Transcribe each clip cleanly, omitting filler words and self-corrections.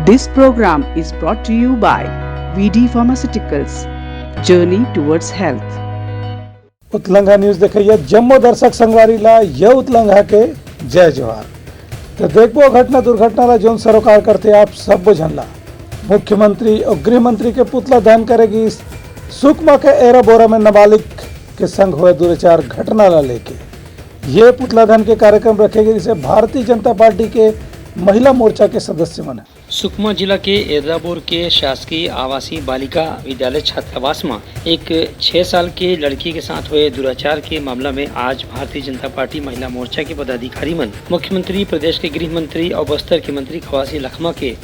This program is brought to you by VD Pharmaceuticals. Journey towards health. Utlangha news देखिए जम्मू दर्शक संगवारीला ये उतलंघा के जय जोहार। तो देखो घटना दुर्घटना जोन सरोकार करते आप सब बुझनला मुख्यमंत्री और गृह मंत्री के पुतला दहन करेगी सुकमा के एरा बोरा में नाबालिग के संग हुए दुराचार घटना ला लेके ये पुतला दहन के कार्यक्रम रखेगी जिसे भारतीय जनता पार्टी के महिला मोर्चा के सदस्य मन है। सुकमा जिला के एर्राबोर के शासकीय आवासीय बालिका विद्यालय छात्रावास में एक 6 साल के लड़की के साथ हुए दुराचार के मामला में आज भारतीय जनता पार्टी महिला मोर्चा के पदाधिकारी मन मुख्यमंत्री, प्रदेश के गृह मंत्री और बस्तर के मंत्री खवासी लखमा के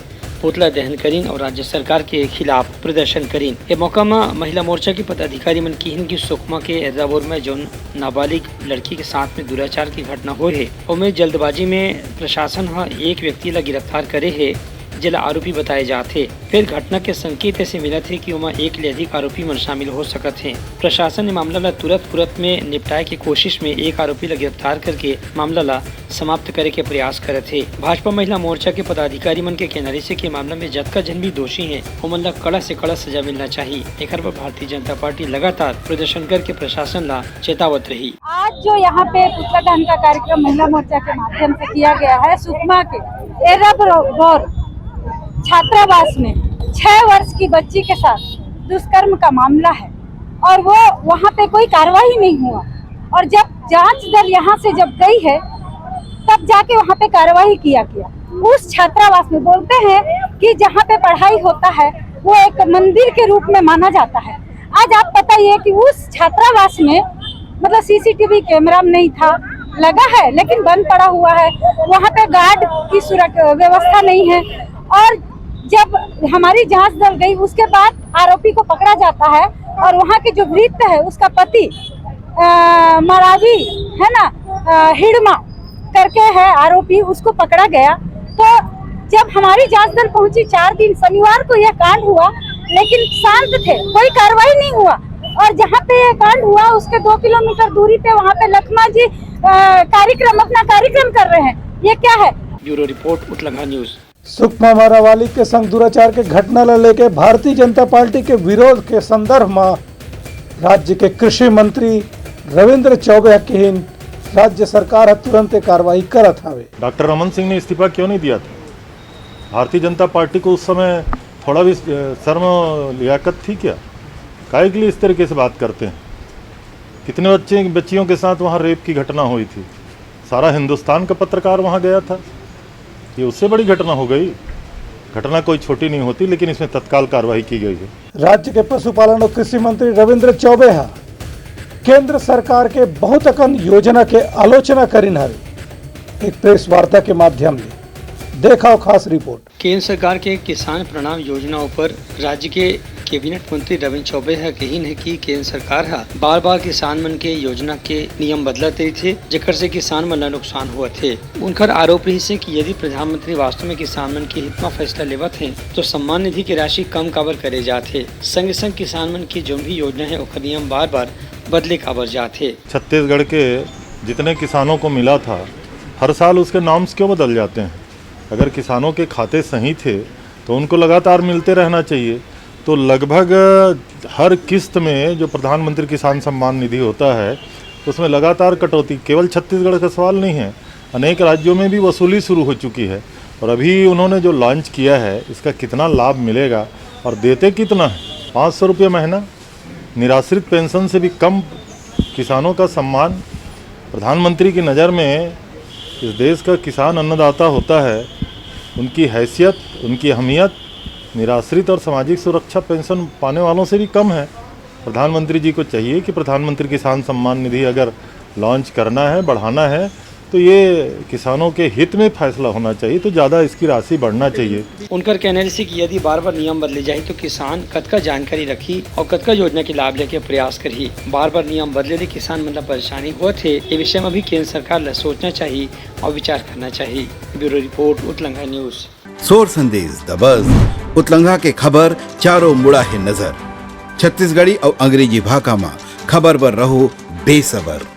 पुतला दहन करीन और राज्य सरकार के खिलाफ प्रदर्शन करीन। ये मौका में महिला मोर्चा के पदाधिकारी मन की हिंदी सुकमा के एर्राबोर में जो नाबालिग लड़की के साथ में दुराचार की घटना हुई है उनमें जल्दबाजी में प्रशासन एक व्यक्ति ला गिरफ्तार करे है जिला आरोपी बताए जाते। फिर घटना के संकेत ऐसे मिला थे कि वहाँ एक ले अधिक आरोपी मन शामिल हो सकते हैं। प्रशासन ने मामला ला तुरंत में निपटाए की कोशिश में एक आरोपी ला गिरफ्तार करके मामला ला समाप्त करे के प्रयास करे थे। भाजपा महिला मोर्चा के पदाधिकारी मन के कहनारे से कि मामला में जतका जन भी दोषी है उमन ला कड़ा से कड़ा सजा मिलना चाहिए। एक पर भारतीय जनता पार्टी लगातार प्रदर्शन करके प्रशासन ला चेतावत रही। आज जो यहाँ पे पुतला दहन का कार्यक्रम महिला मोर्चा के माध्यम से किया गया है सुकमा के एर्राबोर छात्रावास में 6 वर्ष की बच्ची के साथ दुष्कर्म का मामला है और वो वहाँ पे कोई कार्रवाई नहीं हुआ और जब जांच दल यहाँ से जब गई है तब जाके वहाँ पे कार्रवाई किया गया। उस छात्रावास में बोलते हैं कि जहाँ पे पढ़ाई होता है वो एक मंदिर के रूप में माना जाता है। आज आप बताइए कि उस छात्रावास में मतलब सीसीटीवी कैमरा नहीं था, लगा है लेकिन बंद पड़ा हुआ है। वहाँ पे गार्ड की सुरक्षा व्यवस्था नहीं है और जब हमारी जांच दल गई उसके बाद आरोपी को पकड़ा जाता है और वहाँ के जो वृत्त है उसका पति मरावी है ना हिड़मा करके है आरोपी, उसको पकड़ा गया। तो जब हमारी जांच दल पहुंची 4 दिन शनिवार को यह कांड हुआ लेकिन शांत थे, कोई कार्रवाई नहीं हुआ और जहाँ पे यह कांड हुआ उसके 2 किलोमीटर दूरी पे वहाँ पे लखमा जी अपना कार्यक्रम कर रहे हैं। ये क्या है? Bureau report Utlangha news. Sukma मारावाली के संग दुराचार के घटना ला लेके भारतीय जनता पार्टी के विरोध के संदर्भ में राज्य के कृषि मंत्री रविंद्र चौबे की राज्य सरकार तुरंत कार्रवाई करत हवे। डॉक्टर रमन सिंह ने इस्तीफा क्यों नहीं दिया था? भारतीय जनता पार्टी को उस समय थोड़ा भी शर्म लियाकत थी क्या? काहे के लिए इस तरीके से बात करते हैं? कितने बच्चियों के साथ वहाँ रेप की घटना हुई थी, सारा हिंदुस्तान का पत्रकार वहाँ गया था। ये उससे बड़ी घटना हो गई। घटना कोई छोटी नहीं होती लेकिन इसमें तत्काल कार्रवाई की गई है। राज्य के पशुपालन और कृषि मंत्री रविंद्र चौबे केंद्र सरकार के बहुत अकन योजना के आलोचना करिन हवे। एक प्रेस वार्ता के माध्यम से देखा खास रिपोर्ट। केंद्र सरकार के किसान प्रणाम योजनाओं पर राज्य के कैबिनेट मंत्री रविंद्र चौबे कहीन है कि केंद्र सरकार बार बार किसान मन के योजना के नियम बदलते रही थे जेकर से किसान मन ला नुकसान हुआ थे। उनकर आरोप रही से कि यदि प्रधानमंत्री वास्तव में किसान मन के हित में फैसला लेवत है तो सम्मान निधि की राशि कम काबर करे जाते। संग संग किसान मन की जो भी योजना है उसका नियम बार बार बदले काबर जाते। छत्तीसगढ़ के जितने किसानों को मिला था हर साल उसके नॉर्म्स क्यों बदल जाते हैं? अगर किसानों के खाते सही थे तो उनको लगातार मिलते रहना चाहिए। तो लगभग हर किस्त में जो प्रधानमंत्री किसान सम्मान निधि होता है उसमें लगातार कटौती, केवल छत्तीसगढ़ का सवाल नहीं है, अनेक राज्यों में भी वसूली शुरू हो चुकी है। और अभी उन्होंने जो लॉन्च किया है इसका कितना लाभ मिलेगा और देते कितना है? 500 रुपये महीना, निराश्रित पेंशन से भी कम किसानों का सम्मान। प्रधानमंत्री की नज़र में इस देश का किसान अन्नदाता होता है, उनकी हैसियत, उनकी अहमियत निराश्रित और सामाजिक सुरक्षा पेंशन पाने वालों से भी कम है। प्रधानमंत्री जी को चाहिए कि प्रधानमंत्री किसान सम्मान निधि अगर लॉन्च करना है, बढ़ाना है तो ये किसानों के हित में फैसला होना चाहिए, तो ज़्यादा इसकी राशि बढ़ना चाहिए। उनका कहना है कि यदि बार बार नियम बदले जाए तो किसान कतका जानकारी रखी और कतका योजना के लाभ लेके प्रयास करी। बार बार नियम बदले ले किसान मतलब परेशानी हुआ थे। ये विषय में भी केंद्र सरकार ला सोचना चाहिए और विचार करना चाहिए। Bureau report Utlangha news. सोर संदेश द बज़ उतलंघा के खबर चारों मुड़ा है नजर। छत्तीसगढ़ी और अंग्रेजी भाषा में खबर पर रहो बेसबर।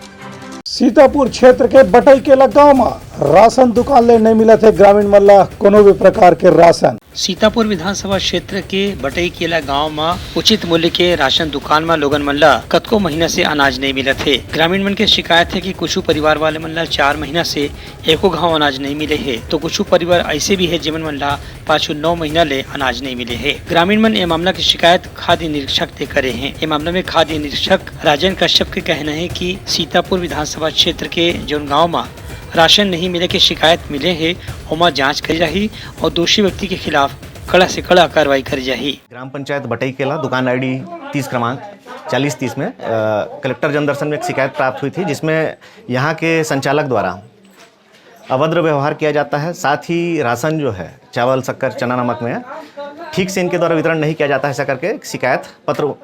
सीतापुर क्षेत्र के बटई के गांव में राशन दुकान ले नहीं मिला थे ग्रामीण मन ला कोनो भी प्रकार के राशन। सीतापुर विधानसभा क्षेत्र के बटई केला गांव में उचित मूल्य के राशन दुकान में लोगन मन ला कतको महीना से अनाज नहीं मिला थे। ग्रामीण मन के शिकायत है कि कुछ परिवार वाले मन ला 4 महीना से एको घाव अनाज नहीं मिले है, तो कुछ परिवार ऐसे भी है जिमन मन ला 5-9 महीना ले अनाज नहीं मिले है। ग्रामीण मन ये मामला की शिकायत खाद्य निरीक्षक से करे हैं। ये मामला में खाद्य निरीक्षक राजन कश्यप के कहना है कि सीतापुर विधानसभा क्षेत्र के जो गाँव में राशन नहीं मिले की शिकायत मिले है ओमा जांच करी जाही और दोषी व्यक्ति के खिलाफ कड़ा से कड़ा कार्रवाई करी जाही। ग्राम पंचायत बटई केला दुकान आईडी 30 क्रमांक 4030 में कलेक्टर जनदर्शन में एक शिकायत प्राप्त हुई थी, जिसमें यहाँ के संचालक द्वारा अभद्र व्यवहार किया जाता है। साथ ही राशन जो है चावल, शक्कर, चना, नमक में ठीक से इनके द्वारा वितरण नहीं किया जाता है, ऐसा करके शिकायत पत्र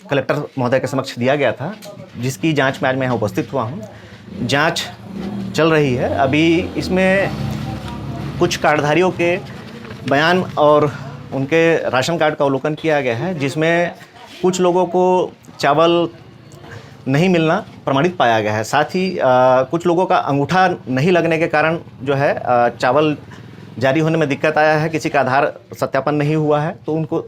कलेक्टर महोदय के समक्ष दिया गया था, जिसकी जाँच में आज मैं यहाँ उपस्थित हुआ हूँ। जाँच चल रही है। अभी इसमें कुछ कार्डधारियों के बयान और उनके राशन कार्ड का अवलोकन किया गया है, जिसमें कुछ लोगों को चावल नहीं मिलना प्रमाणित पाया गया है। साथ ही कुछ लोगों का अंगूठा नहीं लगने के कारण जो है चावल जारी होने में दिक्कत आया है, किसी का आधार सत्यापन नहीं हुआ है तो उनको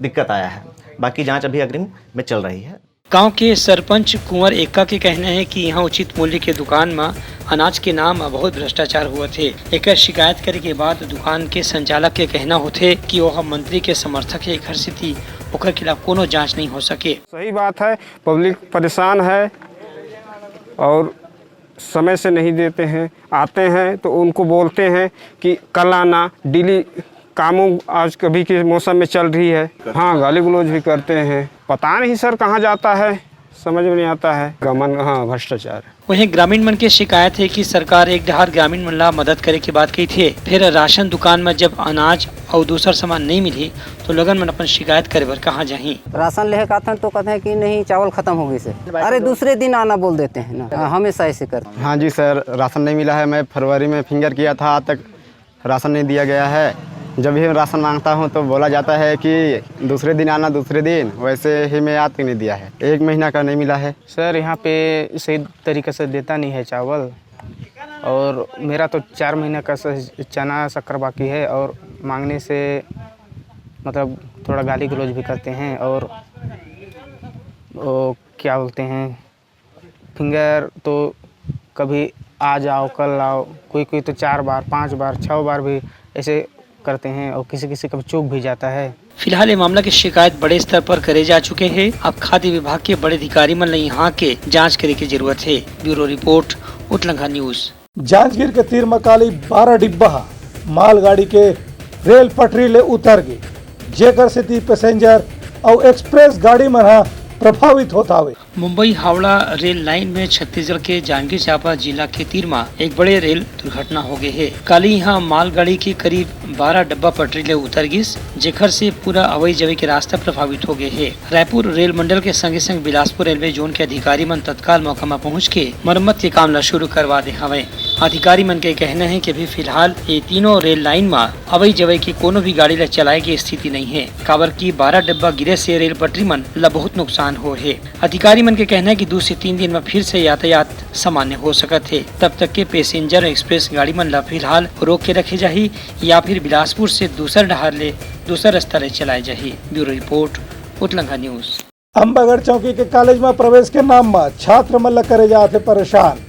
दिक्कत आया है। बाकी जांच अभी अग्रिम में चल रही है। गांव के सरपंच कुंवर एका के कहना है कि यहाँ उचित मूल्य के दुकान में अनाज के नाम बहुत भ्रष्टाचार हुआ थे। एक शिकायत करे के बाद दुकान के संचालक के कहना होते कि वह मंत्री के समर्थक है, घर से थी ओकर खिलाफ कोनो जांच नहीं हो सके। सही बात है, पब्लिक परेशान है और समय से नहीं देते हैं। आते हैं तो उनको बोलते हैं कि कल आना, डेली कामों आज कभी के मौसम में चल रही है। हाँ, गाली गलौज भी करते हैं। पता नहीं सर कहाँ जाता है, समझ में नहीं आता है। गमन हाँ भ्रष्टाचार। वहीं ग्रामीण मन की शिकायत है कि सरकार एक डहार ग्रामीण मन ला मदद करे की बात कही थी, फिर राशन दुकान में जब अनाज और दूसरा सामान नहीं मिली तो लोगन मन अपन शिकायत करे बर कहाँ जाही। राशन लेके आते हैं तो कहते हैं कि नहीं चावल खत्म हो गई से, अरे दूसरे दिन आना बोल देते हैं ना, हमेशा ऐसे करते हैं। हाँ जी सर, राशन नहीं मिला है। मैं फरवरी में फिंगर किया था, आज तक राशन नहीं दिया गया है। जब भी राशन मांगता हूँ तो बोला जाता है कि दूसरे दिन आना, दूसरे दिन। वैसे ही मैं याद नहीं दिया है, 1 महीना का नहीं मिला है। सर यहाँ पे सही तरीके से देता नहीं है चावल, और मेरा तो 4 महीने का चना शक्कर बाकी है, और मांगने से मतलब थोड़ा गाली गलौज भी करते हैं। और वो क्या बोलते हैं, फिंगर तो कभी आ जाओ कल आओ, कोई तो 4 बार 5 बार 6 बार भी ऐसे करते हैं, और किसी कभी चूक भी जाता है। फिलहाल ये मामला की शिकायत बड़े स्तर पर करे जा चुके हैं। अब खाद्य विभाग के बड़े अधिकारी मन यहाँ के जांच करे की जरूरत है। Bureau report, Utlangha news. Janjgir के तीर मकाली 12 डिब्बा मालगाड़ी के रेल पटरी ले उतर गए, जेकर से 3 पैसेंजर और एक्सप्रेस गाड़ी मन प्रभावित होता हुए। मुंबई हावड़ा रेल लाइन में छत्तीसगढ़ के जांजगीर चांपा जिला के तीर में एक बड़े रेल दुर्घटना हो गई है। कल यहाँ मालगाड़ी के करीब 12 डब्बा पटरी ले उतर गिस, जेकर से पूरा अवई जवे के रास्ता प्रभावित हो गए है। रायपुर रेल मंडल के संगे संग बिलासपुर रेलवे जोन के अधिकारी मन तत्काल मौका में पहुँच के मरम्मत के काम ला शुरू करवा दे हवे। अधिकारी मन के कहना है कि अभी फिलहाल ये तीनों रेल लाइन में अवई जवे की कोनो भी गाड़ी ला चलाए की स्थिति नहीं है, काबर की 12 डब्बा गिरे से रेल पटरी मन ला बहुत नुकसान हो है। अधिकारी मन के कहना है कि 2 से 3 दिन में फिर से यातायात सामान्य हो सकत है। तब तक के पैसेंजर एक्सप्रेस गाड़ी मन ला फिलहाल रोक के रखे जाही, या फिर बिलासपुर से दूसरा डहार ले दूसरा रास्ता ले चलाए जाही। Bureau report, Utlangha news. Ambagarh Chowki के कॉलेज में प्रवेश के नाम में छात्र मन करे जाते परेशान,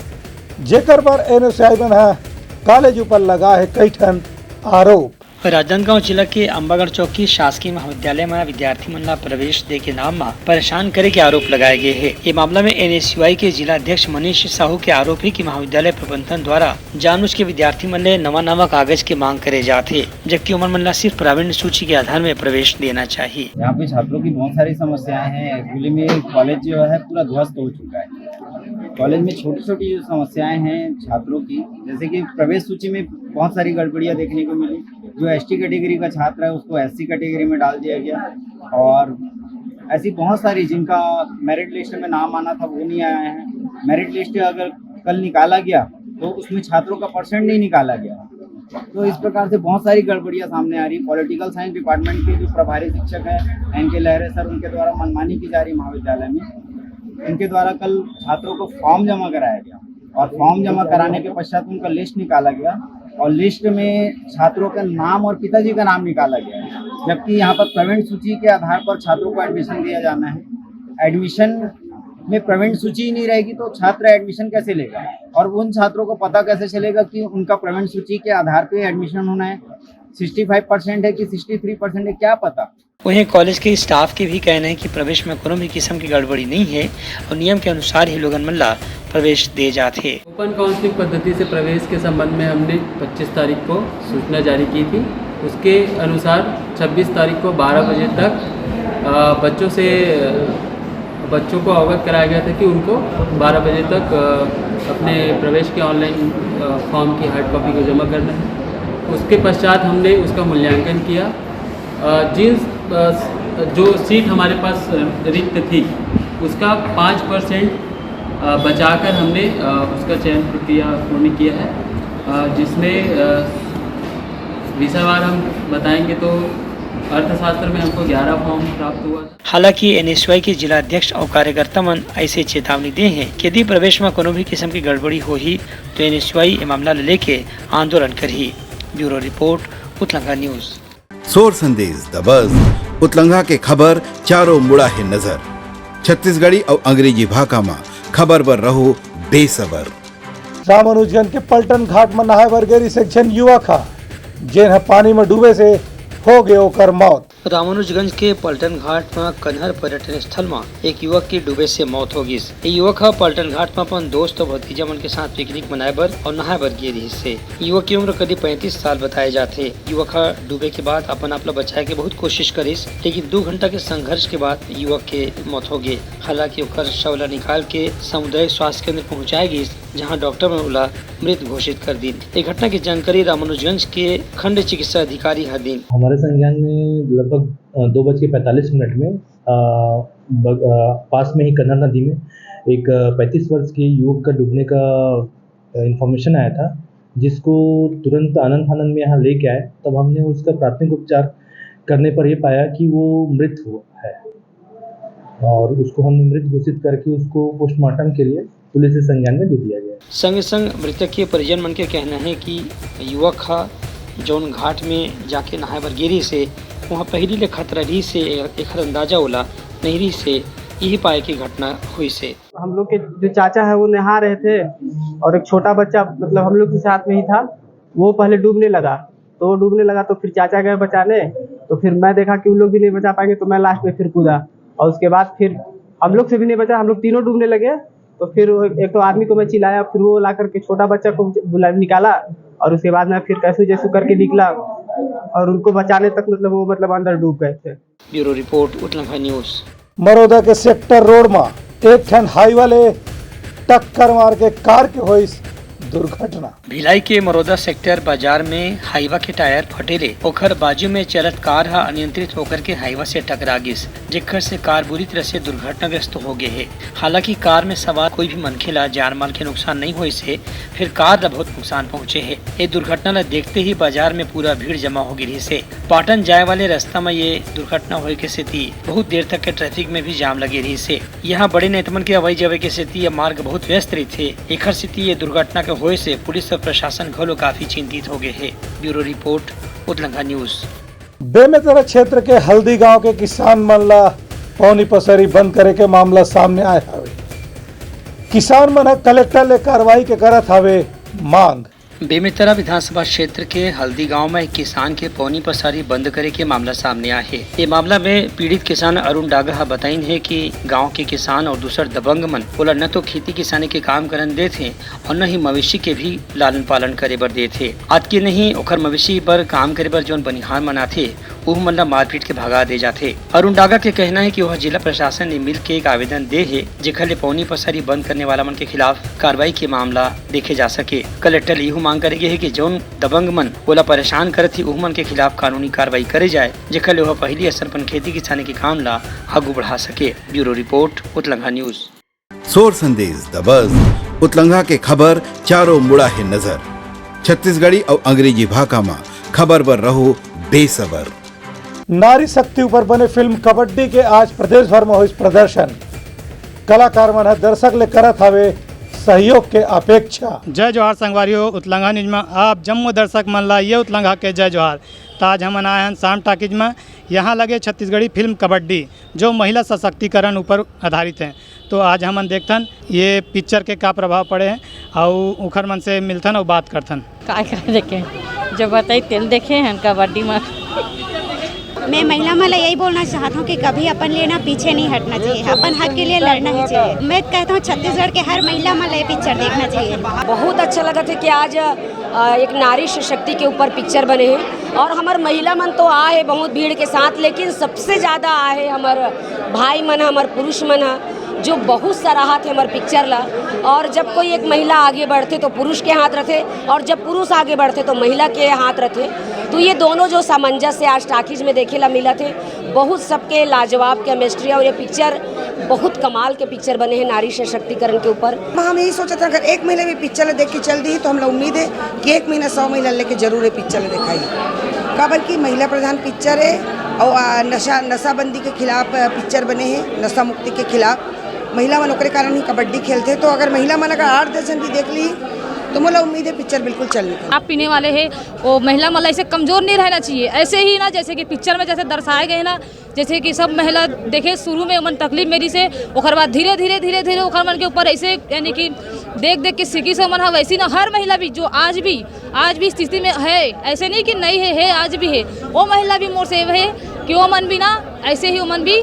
जेकर पर एनएसआई मन कॉलेज ऊपर लगा है कई ठन आरोप। राजनांदगांव जिला के अंबागढ़ चौकी शासकीय महाविद्यालय में विद्यार्थी मन ला प्रवेश दे के नाम में परेशान करे के आरोप लगाए गए हैं। ये मामला में एनएसयूआई के जिला अध्यक्ष मनीष साहू के आरोप है कि महाविद्यालय प्रबंधन द्वारा जानबूझ के विद्यार्थी मन ले नवा कागज के मांग करे जाते, जबकि उमर मन ला सिर्फ प्रावीण्य सूची के आधार में प्रवेश देना चाहिए। यहाँ पे छात्रों की बहुत सारी समस्याएं हैं। एक्चुअली में कॉलेज जो है पूरा ध्वस्त हो चुका है। कॉलेज में छोटी छोटी जो समस्याएं हैं छात्रों की, जैसे कि प्रवेश सूची में बहुत सारी गड़बड़ियां देखने को मिली। जो एसटी कैटेगरी का छात्र है उसको एससी कैटेगरी में डाल दिया गया, और ऐसी बहुत सारी जिनका मेरिट लिस्ट में नाम आना था वो नहीं आया है। मेरिट लिस्ट अगर कल निकाला गया तो उसमें छात्रों का परसेंट नहीं निकाला गया। तो इस प्रकार से बहुत सारी गड़बड़ियां सामने आ रही। पॉलिटिकल साइंस डिपार्टमेंट के जो प्रभारी शिक्षक हैं एनके लहरे सर, उनके द्वारा मनमानी की जा रही महाविद्यालय में। उनके द्वारा कल छात्रों को फॉर्म जमा कराया गया, और फॉर्म जमा कराने के पश्चात उनका लिस्ट निकाला गया और लिस्ट में छात्रों का नाम और पिताजी का नाम निकाला गया, जबकि यहाँ पर प्रवीण सूची के आधार पर छात्रों को एडमिशन दिया जाना है। एडमिशन में प्रवीण सूची ही नहीं रहेगी तो छात्र एडमिशन कैसे लेगा, और उन छात्रों को पता कैसे चलेगा कि उनका प्रवीण सूची के आधार पे एडमिशन होना है, 65% है कि 63% है, क्या पता। वहीं कॉलेज के स्टाफ के भी कहना है कि प्रवेश में कोनो भी किस्म की गड़बड़ी नहीं है और नियम के अनुसार ही लोगन मल्ला प्रवेश दे जाते। ओपन काउंसलिंग पद्धति से प्रवेश के संबंध में हमने 25 तारीख को सूचना जारी की थी। उसके अनुसार 26 तारीख को 12 बजे तक बच्चों को अवगत कराया गया था कि उनको 12 बजे तक अपने प्रवेश के ऑनलाइन फॉर्म की हार्ड कॉपी को जमा करना है। उसके पश्चात हमने उसका मूल्यांकन किया। जो सीट हमारे पास रिक्त थी उसका 5% बचाकर हमने उसका चयन प्रक्रिया पूर्ण किया है, जिसमें विषयवार हम बताएंगे तो अर्थशास्त्र में हमको 11 फॉर्म प्राप्त हुआ। हालांकि एनएसयूआई के जिला अध्यक्ष और कार्यकर्ता मन ऐसे चेतावनी दी है कि यदि प्रवेश में कोनो भी किस्म की गड़बड़ी हो ही तो एनएसयूआई मामला लेके आंदोलन करी। Bureau report, Utlanga news. सोर संदेश द बज़ उतलंगा के खबर चारों मुड़ा है नजर। छत्तीसगढ़ी और अंग्रेजी भाषा में खबर पर रहो बेसबर। रामानुजगंज के पलटन घाट में नहाए बर गेरी से जन युवक हा जेन पानी में डूबे से हो गए ओकर मौत। रामानुजगंज के पलटन घाट में कन्हर पर्यटन स्थल में एक युवक की डूबे से मौत हो गई। ये युवक पलटन घाट में अपन दोस्त और भतीजा मन के साथ पिकनिक मनाए बर और नहाए बर गए हिस्से। युवक की उम्र करीब 35 साल बताए जाते। युवक डूबे के बाद अपन आप बचाए के बहुत कोशिश करिस, लेकिन 2 घंटा के संघर्ष के बाद युवक के मौत हो गई। हालांकि ओकर शव निकाल के सामुदायिक स्वास्थ्य केंद्र पहुँचाए गई, जहाँ डॉक्टर ने उला मृत घोषित कर दी। एक घटना की जानकारी रामानुजगंज के खंड चिकित्सा अधिकारी हर दिन हमारे संज्ञान में लगभग 2:45 में पास में ही कन्हर नदी में एक 35 वर्ष के युवक का डूबने का इंफॉर्मेशन आया था, जिसको तुरंत आनंद में यहाँ लेके आए। तब हमने उसका प्राथमिक उपचार करने पर यह पाया कि वो मृत हुआ है और उसको हमने मृत घोषित करके उसको पोस्टमार्टम के लिए पुलिस के संज्ञान में दे दिया गया। संग संग मृतक के परिजन मन के कहना है कि युवक जौन घाट में जाके नहाए बर गिरी से वहाँ पहली ले खतरा रही से एक अंदाजा होला नहरी से यही पाए की घटना हुई से। हम लोग के जो चाचा है वो नहा रहे थे और एक छोटा बच्चा मतलब हम लोग के साथ में ही था, वो पहले डूबने लगा तो फिर चाचा गए बचाने, तो फिर मैं देखा कि उन लोग भी नहीं बचा पाएंगे तो मैं लास्ट में फिर कूदा और उसके बाद फिर हम लोग से भी नहीं बचा, हम लोग तीनों डूबने लगे। तो फिर एक तो आदमी को मैं चिल्लाया, फिर वो ला करके छोटा बच्चा को निकाला और उसके बाद में फिर कैसे जैसे करके निकला और उनको बचाने तक वो अंदर डूब गए थे। Bureau report, Utlanga news. Maroda के सेक्टर रोड में एक ठन हाई वाले टक्कर मार के कार के हुई दुर्घटना। भिलाई के मरोदा सेक्टर बाजार में हाईवा के टायर फटेले, ओखर बाजू में चलत कार अनियंत्रित होकर के हाईवा से टकरा गिस, जेकर से कार बुरी तरह से दुर्घटनाग्रस्त हो गए है। हालांकि कार में सवार कोई भी मनखे ला जान माल के नुकसान नहीं हुए से फिर कार ला बहुत नुकसान पहुँचे है। ये दुर्घटना ला देखते ही बाजार में पूरा भीड़ जमा हो गई से पाटन जाए वाले रास्ता में ये दुर्घटना हुई के स्थिति बहुत देर तक के ट्रैफिक में भी जाम लगे रही से। यहाँ बड़े नेतमन के आवाई जावे के स्थिति यह मार्ग बहुत व्यस्त रही थे। एक स्थिति ये दुर्घटना के होए से पुलिस और प्रशासन घलो काफी चिंतित हो गए हैं। Bureau report, Utlanga news. Bemetara क्षेत्र के हल्दी गांव के किसान मन ला पौनी पसरी बंद करे के मामला सामने आए हवे। किसान मन कलेक्टर ले कार्रवाई के करत हवे मांग। बेमेतरा विधानसभा क्षेत्र के हल्दी गांव में एक किसान के पौनी पसारी बंद करे के मामला सामने आया है। ये मामला में पीड़ित किसान अरुण डागा बताइन है कि गांव के किसान और दूसर दबंग मन बोला न तो खेती किसानी के काम करन दे थे और न ही मवेशी के भी लालन पालन करे बर दे थे। आज के नहीं ओखर मवेशी पर काम करे बर जौन बनिहार मना थे वह मन मारपीट के भगा दे जाते। अरुण डागा के कहना है कि वह जिला प्रशासन ने मिल के एक आवेदन दे है जेखर ले पौनी पसारी बंद करने वाला मन के खिलाफ कार्रवाई के मामला देखे जा सके। कलेक्टर यह मांग करेगी है कि जौन दबंग मन बोला परेशान करे थी उह मन के खिलाफ कानूनी कार्रवाई करे जाए जेखर ले वह पहली असरपन खेती किसानी के काम ला आगू बढ़ा सके। Bureau report, Utlanga news. सोर संदेश द बज़ उतलंगा के खबर चारों मुड़ा है नजर। छत्तीसगढ़ी और अंग्रेजी भाषा में खबर पर रहो बेसबर। नारी शक्ति ऊपर बने फिल्म कबड्डी के आज प्रदेश भर में हुई प्रदर्शन। कलाकार मन दर्शक ले करत हवे सहयोग के अपेक्षा। जय जोहार संगवारियों, उत्लंघा न्यूज में आप जम्मू दर्शक मन ला ये उत्लंघा के जय जोहार। तो आज हम आए हैं शाम टाकीज में। यहाँ लगे छत्तीसगढ़ी फिल्म कबड्डी जो महिला सशक्तिकरण ऊपर आधारित है। तो आज हम देखथन ये पिक्चर के का प्रभाव पड़े हैं और उखर मन से मिलथन और बात करथन। का देखे जो बताई तेल देखे हैं कबड्डी में। मैं महिला में यही बोलना चाहता हूँ कि कभी अपन लिए ना पीछे नहीं हटना चाहिए, अपन हक के लिए लड़ना ही चाहिए। मैं कहता हूँ छत्तीसगढ़ के हर महिला में ये पिक्चर देखना चाहिए। बहुत अच्छा लगा था कि आज एक नारी शक्ति के ऊपर पिक्चर बने हैं और हमार महिला मन तो आ है बहुत भीड़ के साथ, लेकिन सबसे ज़्यादा आ है हमार भाई मन, हमार पुरुष मन है जो बहुत सराहत है हमारे पिक्चर ला। और जब कोई एक महिला आगे बढ़ते तो पुरुष के हाथ रहते और जब पुरुष आगे बढ़ते तो महिला के हाथ रहते। तो ये दोनों जो सामंजस्य आज टाकीज में देखे ला मिला थे, बहुत सबके लाजवाब केमिस्ट्री और ये पिक्चर बहुत कमाल के पिक्चर बने हैं नारी सशक्तिकरण के ऊपर। हम यही सोचा था अगर एक महीने में पिक्चर देख के चल दी तो हम लोग उम्मीद है कि एक महीना 100 महिला लेके जरूर ये पिक्चर दिखाई। काबर की महिला प्रधान पिक्चर है और नशाबंदी के खिलाफ पिक्चर बने हैं, नशा मुक्ति के खिलाफ। महिला मन ओकरे कारण ही कबड्डी खेलते, तो अगर महिला मन अगर 8-10 जन भी देख ली तो मुझे उम्मीद है पिक्चर बिल्कुल चल निकल। आप पीने वाले हैं वो महिला मतलब ऐसे कमज़ोर नहीं रहना चाहिए। ऐसे ही ना जैसे कि पिक्चर में जैसे दर्शाए गए ना, जैसे कि सब महिला देखे शुरू में मन तकलीफ मेरी से ओकर बाद धीरे धीरे ओकर मन के ऊपर ऐसे यानी कि देख के सीखी से मन है। वैसी ना हर महिला भी जो आज भी स्थिति में है, ऐसे नहीं कि नहीं है आज भी है। वो महिला भी मोर से है कि वो मन भी ना ऐसे ही वो मन भी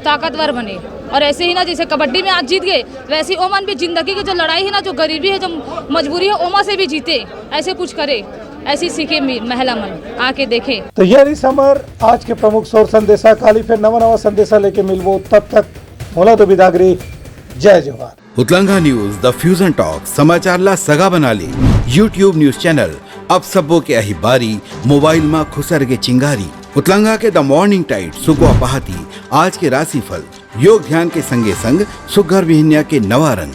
ताकतवर बने। और ऐसे ही ना जैसे कबड्डी में आज जीत गए वैसे ओमन भी जिंदगी की जो लड़ाई है ना, जो गरीबी है, जो मजबूरी है, ओमा से भी जीते, ऐसे कुछ करे, ऐसी सीखे महिला मन आके देखे। तो यही समर आज के प्रमुख शोर संदेशा काली फिर नवा संदेशा लेके मिलवो, तब तक मोला तो बिदागरी। जय जोहार। उत्लंघा न्यूज द फ्यूजन टॉक समाचार ला सगा बना ली। यूट्यूब न्यूज चैनल अब सबो के अही बारी मोबाइल में खुसर के चिंगारी। उत्लंघा के द मॉर्निंग टाइट सुगवा पहाती आज के राशिफल योग ध्यान के संगे संग सुघर विहिन्या के नवा रंग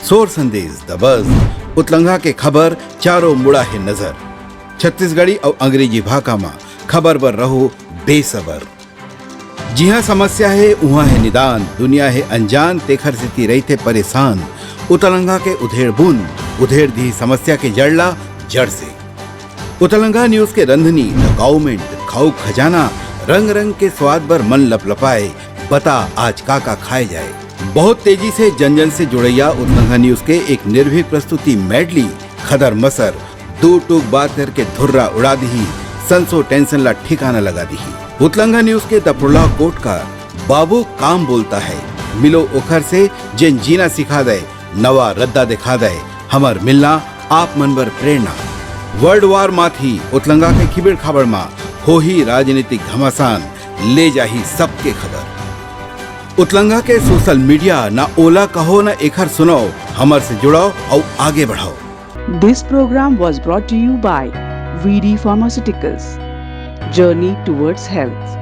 शोर संदेश द बज उत्लंघा के खबर चारों मुड़ा है नजर। छत्तीसगढ़ी और अंग्रेजी भाषा में खबर बर रहो बेसबर। जी हाँ, समस्या है वहाँ है निदान, दुनिया है अनजान तेखर से रही थे परेशान। उत्लंघा के उधेड़ दी समस्या के जड़ला जड़ से। उत्लंघा न्यूज के रंधनी द गवर्नमेंट खाऊ खजाना रंग रंग के स्वाद पर मन लपलपाए, बता आज का खाए जाए। बहुत तेजी से जन से जुड़ैया उत्लंघा न्यूज के एक निर्भीक प्रस्तुति मेडली खदर मसर दो टूक बात करके धुर्रा उड़ा दी, संसो टेंशन ला ठिकाना लगा दी। उत्लंघा न्यूज के दपुरला कोट का बाबू काम बोलता है, मिलो ओखर से जिन जीना सिखा दे, नवा रद्दा दिखा दे, हमार मिलना आप मनबर प्रेरणा। वर्ल्ड वार माथी उत्लंघा के खिबड़ खबर मा हो ही राजनीतिक घमासान, ले जाही सबके खबर। उत्लंघा के सोशल मीडिया ना ओला कहो ना एखर सुनो, हमर से जुड़ाओ और आगे बढ़ाओ। This program was brought to you by VD Pharmaceuticals. Journey towards health.